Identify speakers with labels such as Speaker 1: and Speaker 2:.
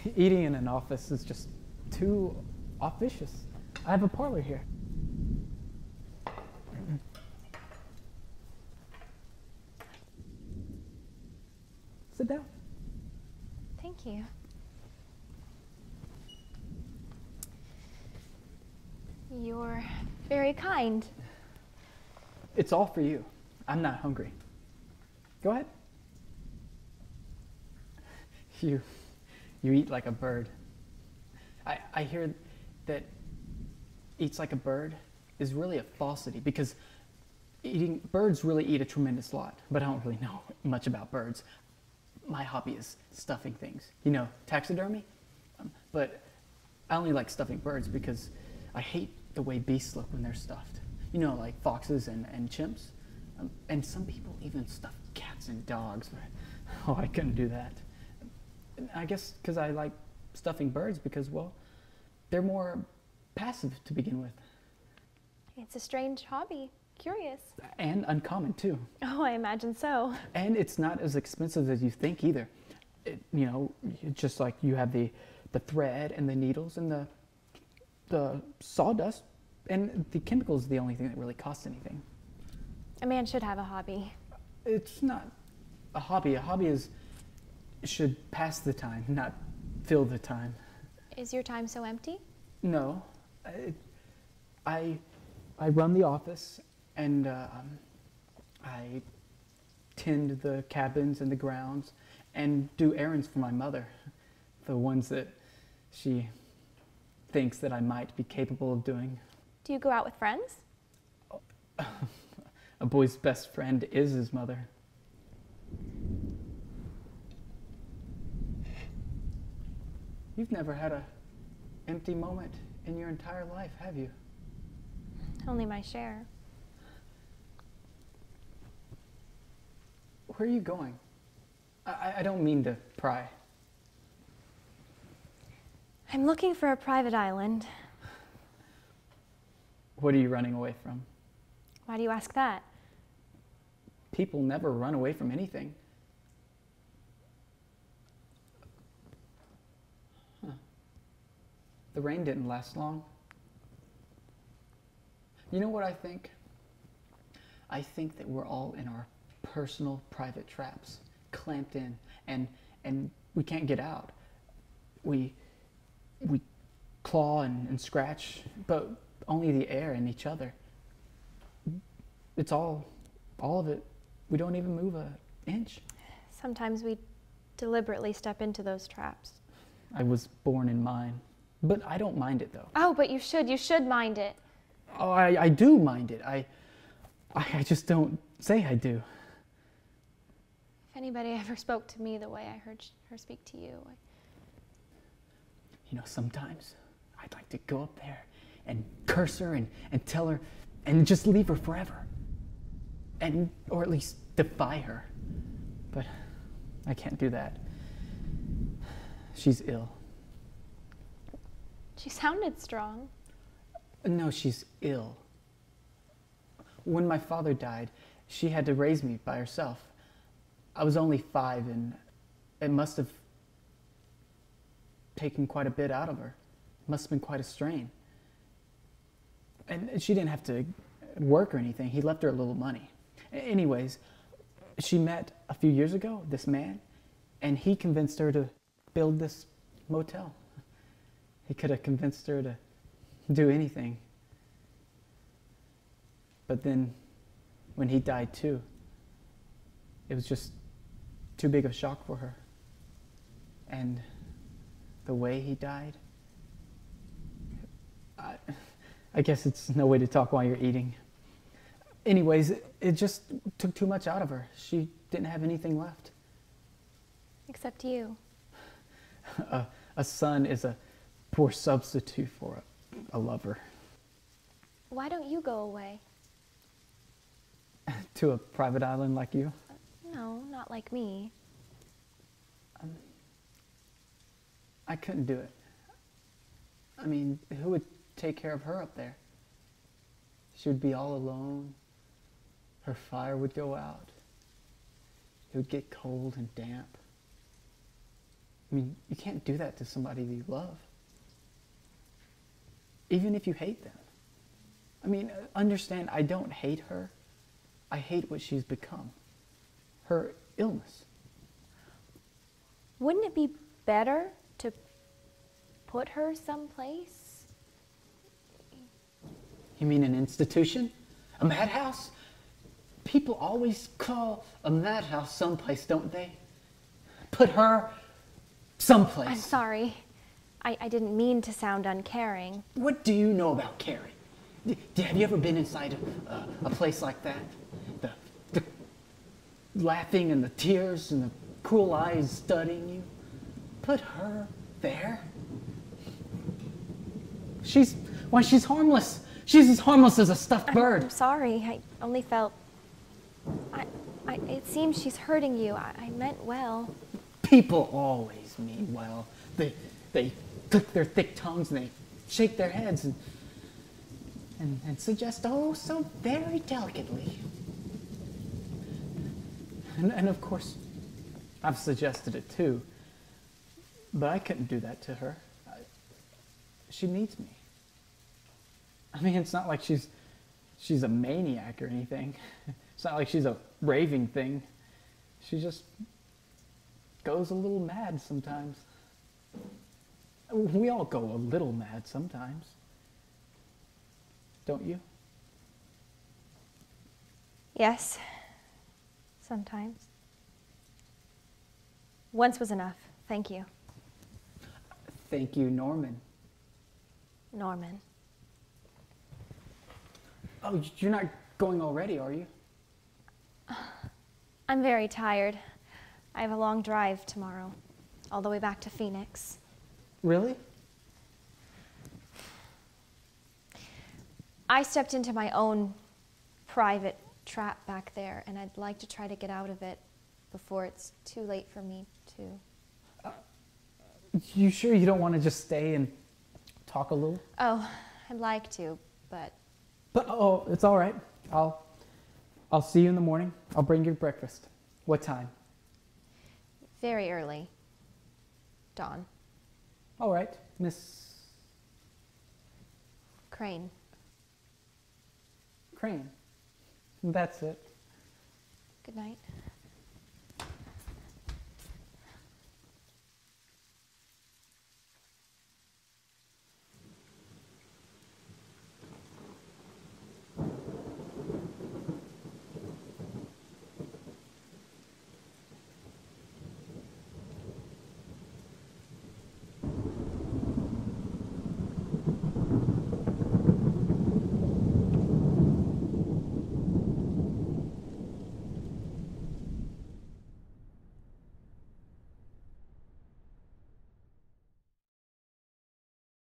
Speaker 1: Eating in an office is just too officious. I have a parlor here. Sit down.
Speaker 2: Thank you. You're very kind.
Speaker 1: It's all for you. I'm not hungry. Go ahead. You eat like a bird. I hear that eats like a bird is really a falsity because birds really eat a tremendous lot, but I don't really know much about birds. My hobby is stuffing things. You know, taxidermy? But I only like stuffing birds because I hate the way beasts look when they're stuffed. You know, like foxes and chimps. And some people even stuff cats and dogs. Oh, I couldn't do that. I guess because I like stuffing birds because, well, they're more passive to begin with.
Speaker 2: It's a strange hobby. Curious.
Speaker 1: And uncommon, too.
Speaker 2: Oh, I imagine so.
Speaker 1: And it's not as expensive as you think, either. You know, just like you have the thread and the needles and the sawdust, and the chemicals are the only thing that really costs anything.
Speaker 2: A man should have a hobby.
Speaker 1: It's not a hobby. A hobby should pass the time, not fill the time.
Speaker 2: Is your time so empty?
Speaker 1: No. I run the office, and I tend the cabins and the grounds and do errands for my mother, the ones that she thinks that I might be capable of doing.
Speaker 2: Do you go out with friends?
Speaker 1: A boy's best friend is his mother. You've never had an empty moment in your entire life, have you?
Speaker 2: Only my share.
Speaker 1: Where are you going? I don't mean to pry.
Speaker 2: I'm looking for a private island.
Speaker 1: What are you running away from?
Speaker 2: Why do you ask that?
Speaker 1: People never run away from anything. Huh. The rain didn't last long. You know what I think? I think that we're all in our personal private traps, clamped in, and we can't get out. We claw and scratch, but only the air and each other. It's all of it. We don't even move an inch.
Speaker 2: Sometimes we deliberately step into those traps.
Speaker 1: I was born in mine, but I don't mind it though.
Speaker 2: Oh, but you should mind it.
Speaker 1: Oh, I do mind it. I just don't say I do.
Speaker 2: If anybody ever spoke to me the way I heard her speak to you.
Speaker 1: You know, sometimes I'd like to go up there and curse her and tell her and just leave her forever. Or at least defy her. But I can't do that. She's ill.
Speaker 2: She sounded strong.
Speaker 1: No, she's ill. When my father died, she had to raise me by herself. I was only 5, and it must have taken quite a bit out of her. It must have been quite a strain. And she didn't have to work or anything. He left her a little money. Anyways, she met a few years ago this man, and he convinced her to build this motel. He could have convinced her to do anything. But then, when he died too, it was just too big of a shock for her. And the way he died, I guess it's no way to talk while you're eating. Anyways, it just took too much out of her. She didn't have anything left.
Speaker 2: Except you.
Speaker 1: A son is a poor substitute for a lover.
Speaker 2: Why don't you go away?
Speaker 1: To a private island like you?
Speaker 2: No, not like me.
Speaker 1: I couldn't do it. I mean, who would take care of her up there? She would be all alone. Her fire would go out. It would get cold and damp. I mean, you can't do that to somebody you love. Even if you hate them. I mean, understand, I don't hate her. I hate what she's become. Her illness.
Speaker 2: Wouldn't it be better to put her someplace?
Speaker 1: You mean an institution? A madhouse? People always call a madhouse someplace, don't they? Put her someplace.
Speaker 2: I'm sorry. I didn't mean to sound uncaring.
Speaker 1: What do you know about caring? Have you ever been inside a place like that? The laughing and the tears and the cruel eyes studying you? Put her there. She's harmless. She's as harmless as a stuffed bird.
Speaker 2: I'm sorry. I only felt... it seems she's hurting you. I meant well.
Speaker 1: People always mean well. They click their thick tongues and they shake their heads and suggest, oh, so very delicately. And of course, I've suggested it too, but I couldn't do that to her. She needs me. I mean, it's not like she's a maniac or anything. It's not like she's a raving thing. She just goes a little mad sometimes. We all go a little mad sometimes. Don't you?
Speaker 2: Yes. Sometimes. Once was enough. Thank you.
Speaker 1: Thank you, Norman.
Speaker 2: Norman.
Speaker 1: Oh, you're not going already, are you?
Speaker 2: I'm very tired. I have a long drive tomorrow, all the way back to Phoenix.
Speaker 1: Really?
Speaker 2: I stepped into my own private trap back there, and I'd like to try to get out of it before it's too late for me to...
Speaker 1: You sure you don't want to just stay and talk a little?
Speaker 2: Oh, I'd like to, but...
Speaker 1: But, oh, it's all right. I'll see you in the morning. I'll bring you breakfast. What time?
Speaker 2: Very early. Dawn.
Speaker 1: All right, Miss
Speaker 2: Crane.
Speaker 1: Crane. That's it.
Speaker 2: Good night.